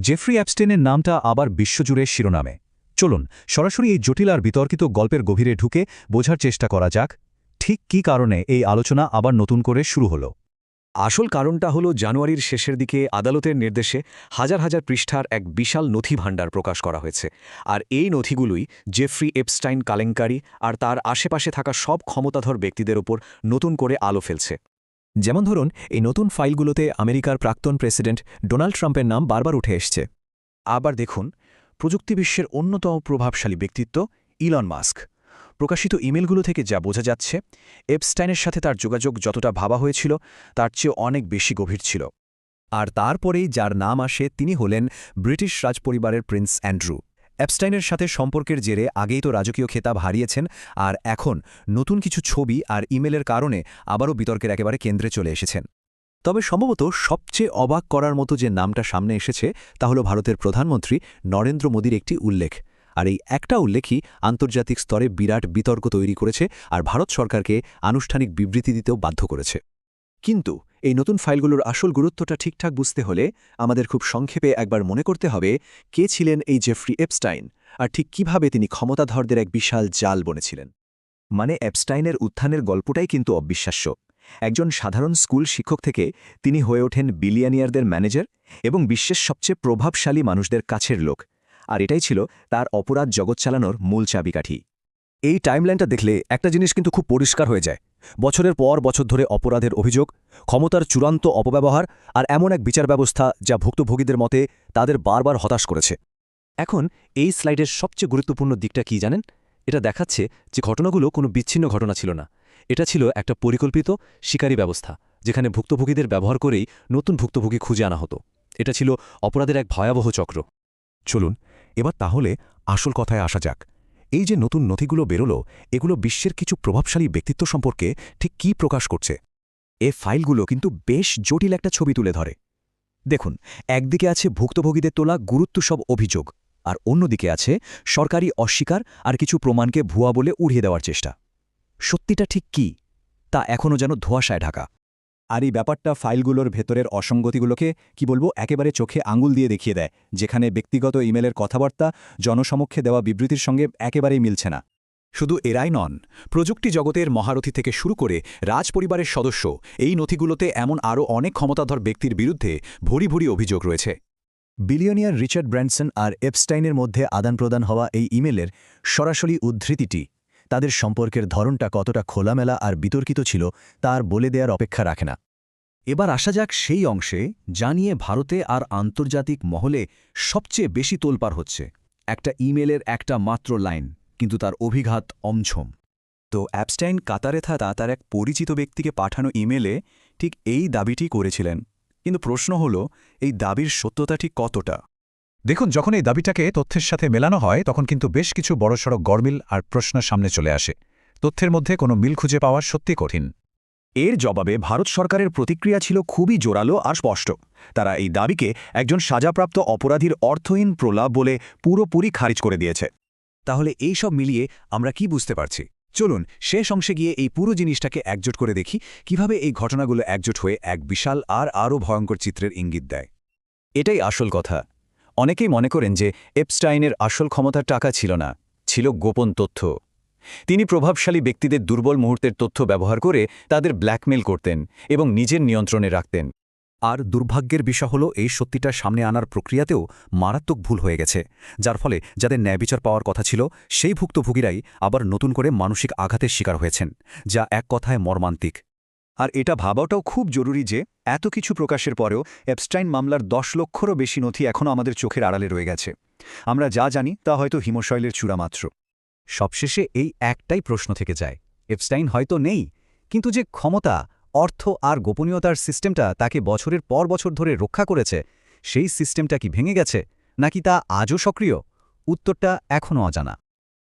Jeffrey অ্যাপস্টেনের নামটা আবার বিশ্বজুড়ে শিরোনামে। চলুন সরাসরি এই জটিল আর বিতর্কিত গল্পের গভীরে ঢুকে বোঝার চেষ্টা করা যাক ঠিক কী কারণে এই আলোচনা আবার নতুন করে শুরু হলো। আসল কারণটা হলো জানুয়ারির শেষের দিকে আদালতের নির্দেশে হাজার হাজার পৃষ্ঠার এক বিশাল নথি ভাণ্ডার প্রকাশ করা হয়েছে। আর এই নথিগুলোই জেফ্রি এপস্টাইন কেলেঙ্কারি আর তার আশেপাশে থাকা সব ক্ষমতাধর ব্যক্তিদের ওপর নতুন করে আলো ফেলছে। যেমন ধরুন, এই নতুন ফাইলগুলোতে আমেরিকার প্রাক্তন প্রেসিডেন্ট ডোনাল্ড ট্রাম্পের নাম বারবার উঠে এসছে। আবার দেখুন, প্রযুক্তি বিশ্বের অন্যতম প্রভাবশালী ব্যক্তিত্ব ইলন মাস্ক। প্রকাশিত ইমেলগুলো থেকে যা বোঝা যাচ্ছে, এপস্টাইনের সাথে তার যোগাযোগ যতটা ভাবা হয়েছিল তার চেয়ে অনেক বেশি গভীর ছিল। আর তারপরেই যার নাম আসে তিনি হলেন ব্রিটিশ রাজপরিবারের প্রিন্স অ্যান্ড্রু। অ্যাপস্টাইনের সাথে সম্পর্কের জেরে আগেই তো রাজকীয় খেতাব হারিয়েছেন, আর এখন নতুন কিছু ছবি আর ইমেলের কারণে আবারও বিতর্কের একেবারে কেন্দ্রে চলে এসেছেন। তবে সম্ভবত সবচেয়ে অবাক করার মতো যে নামটা সামনে এসেছে তা হল ভারতের প্রধানমন্ত্রী নরেন্দ্র মোদীর একটি উল্লেখ। আর এই একটা উল্লেখই আন্তর্জাতিক স্তরে বিরাট বিতর্ক তৈরি করেছে আর ভারত সরকারকে আনুষ্ঠানিক বিবৃতি দিতেও বাধ্য করেছে। কিন্তু এই নতুন ফাইলগুলোর আসল গুরুত্বটা ঠিকঠাক বুঝতে হলে আমাদের খুব সংক্ষেপে একবার মনে করতে হবে কে ছিলেন এই জেফ্রি এপস্টাইন, আর ঠিক কিভাবে তিনি ক্ষমতাধরদের এক বিশাল জাল বনেছিলেন। মানে এপস্টাইনের উত্থানের গল্পটাই কিন্তু অবিশ্বাস্য। একজন সাধারণ স্কুল শিক্ষক থেকে তিনি হয়ে ওঠেন বিলিয়নিয়ারদের ম্যানেজার এবং বিশ্বের সবচেয়ে প্রভাবশালী মানুষদের কাছের লোক। আর এটাই ছিল তার অপরাধ জগৎ চালানোর মূল চাবিকাঠি। এই টাইমলাইনটা দেখলে একটা জিনিস কিন্তু খুব পরিষ্কার হয়ে যায়। বছরের পর বছর ধরে অপরাধের অভিযোগ, ক্ষমতার চূড়ান্ত অপব্যবহার আর এমন এক বিচার ব্যবস্থা যা ভুক্তভোগীদের মতে তাদের বারবার হতাশ করেছে। এখন এই স্লাইডের সবচেয়ে গুরুত্বপূর্ণ দিকটা কি জানেন? এটা দেখাচ্ছে যে ঘটনাগুলো কোনো বিচ্ছিন্ন ঘটনা ছিল না। এটা ছিল একটা পরিকল্পিত শিকারী ব্যবস্থা, যেখানে ভুক্তভোগীদের ব্যবহার করেই নতুন ভুক্তভোগী খুঁজে আনা হতো। এটা ছিল অপরাধের এক ভয়াবহ চক্র। চলুন এবার তাহলে আসল কথায় আসা যাক। এই যে নতুন নথিগুলো বেরোলো, এগুলো বিশ্বের কিছু প্রভাবশালী ব্যক্তিত্ব সম্পর্কে ঠিক কী প্রকাশ করছে? এ ফাইলগুলো কিন্তু বেশ জটিল একটা ছবি তুলে ধরে। দেখুন, একদিকে আছে ভুক্তভোগীদের তোলা গুরুত্ব সব অভিযোগ, আর অন্যদিকে আছে সরকারি অস্বীকার আর কিছু প্রমাণকে ভুয়া বলে উড়িয়ে দেওয়ার চেষ্টা। সত্যিটা ঠিক কি তা এখনও যেন ধোঁয়াশায় ঢাকা। আর এই ব্যাপারটা ফাইলগুলোর ভেতরের অসঙ্গতিগুলোকে একেবারে চোখে আঙুল দিয়ে দেখিয়ে দেয়, যেখানে ব্যক্তিগত ইমেলের কথাবার্তা জনসমক্ষে দেওয়া বিবৃতির সঙ্গে একেবারেই মিলছে না। শুধু এরাই নন, প্রযুক্তি জগতের মহারথী থেকে শুরু করে রাজপরিবারের সদস্য, এই নথিগুলোতে এমন আরও অনেক ক্ষমতাধর ব্যক্তির বিরুদ্ধে ভরি ভরি অভিযোগ রয়েছে। বিলিয়নিয়ার রিচার্ড ব্র্যানসন আর এপস্টাইনের মধ্যে আদান প্রদান হওয়া এই ইমেলের সরাসরি উদ্ধৃতিটি তাদের সম্পর্কের ধরনটা কতটা খোলামেলা আর বিতর্কিত ছিল তার বলে দেওয়ার অপেক্ষা রাখে না। এবার আসা যাক সেই অংশে যা নিয়ে ভারতে আর আন্তর্জাতিক মহলে সবচেয়ে বেশি তোলপাড় হচ্ছে। একটা ইমেলের একটা মাত্র লাইন, কিন্তু তার অভিঘাত অমছম। তো অ্যাপস্টাইন কাতারে থাকা তার এক পরিচিত ব্যক্তিকে পাঠানো ইমেলে ঠিক এই দাবিটি করেছিলেন। কিন্তু প্রশ্ন হল, এই দাবির সত্যতা ঠিক কতটা? দেখুন, যখন এই দাবিটাকে তথ্যের সাথে মেলানো হয় তখন কিন্তু বেশ কিছু বড়সড় গরমিল আর প্রশ্ন সামনে চলে আসে। তথ্যের মধ্যে কোনো মিল খুঁজে পাওয়া সত্যি কঠিন। এর জবাবে ভারত সরকারের প্রতিক্রিয়া ছিল খুবই জোরালো আর স্পষ্ট। তারা এই দাবিকে একজন সাজাপ্রাপ্ত অপরাধীর অর্থহীন প্রলাপ বলে পুরোপুরি খারিজ করে দিয়েছে। তাহলে এই সব মিলিয়ে আমরা কি বুঝতে পারছি? চলুন শেষ অংশে গিয়ে এই পুরো জিনিসটাকে একজোট করে দেখি, কিভাবে এই ঘটনাগুলো একজোট হয়ে এক বিশাল আর আরও ভয়ঙ্কর চিত্রের ইঙ্গিত দেয়। এটাই আসল কথা। অনেকেই মনে করেন যে এপস্টাইনের আসল ক্ষমতার টাকা ছিল না, ছিল গোপন তথ্য। তিনি প্রভাবশালী ব্যক্তিদের দুর্বল মুহূর্তের তথ্য ব্যবহার করে তাদের ব্ল্যাকমেল করতেন এবং নিজের নিয়ন্ত্রণে রাখতেন। আর দুর্ভাগ্যের বিষয় হলো, এই সত্যিটা সামনে আনার প্রক্রিয়াতেও মারাত্মক ভুল হয়ে গেছে, যার ফলে যাদের ন্যায়বিচার পাওয়ার কথা ছিল সেই ভুক্তভোগীরাই আবার নতুন করে মানসিক আঘাতের শিকার হয়েছেন, যা এক কথায় মর্মান্তিক। আর এটা ভাবাটাও খুব জরুরি যে এত কিছু প্রকাশের পরেও এপস্টাইন মামলার ১০ লক্ষেরও বেশি নথি এখনও আমাদের চোখের আড়ালে রয়ে গেছে। আমরা যা জানি তা হয়তো হিমশৈলের চূড়া মাত্র। সবশেষে এই একটাই প্রশ্ন থেকে যায়, এপস্টাইন হয়তো নেই, কিন্তু যে ক্ষমতা, অর্থ আর গোপনীয়তার সিস্টেমটা তাকে বছরের পর বছর ধরে রক্ষা করেছে, সেই সিস্টেমটা কি ভেঙে গেছে, নাকি তা আজও সক্রিয়? উত্তরটা এখনও অজানা।